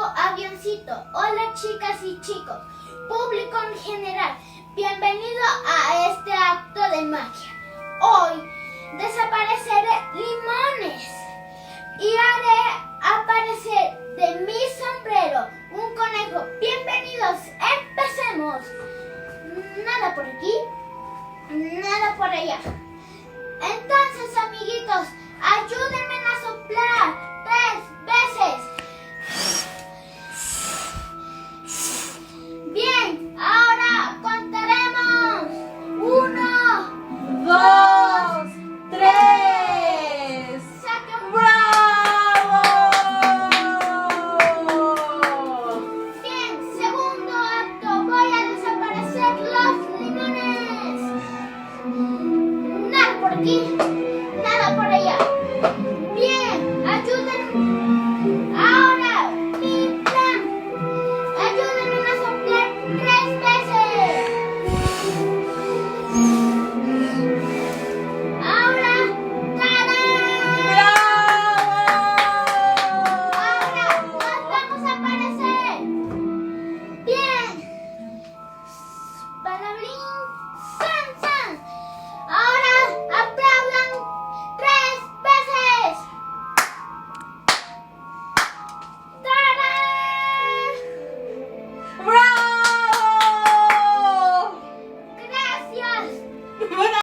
avioncito. Hola chicas y chicos, público en general, bienvenido a este acto de magia. Hoy desapareceré limones y haré aparecer de mi sombrero un conejo. Bienvenidos, empecemos. Nada por aquí, nada por allá.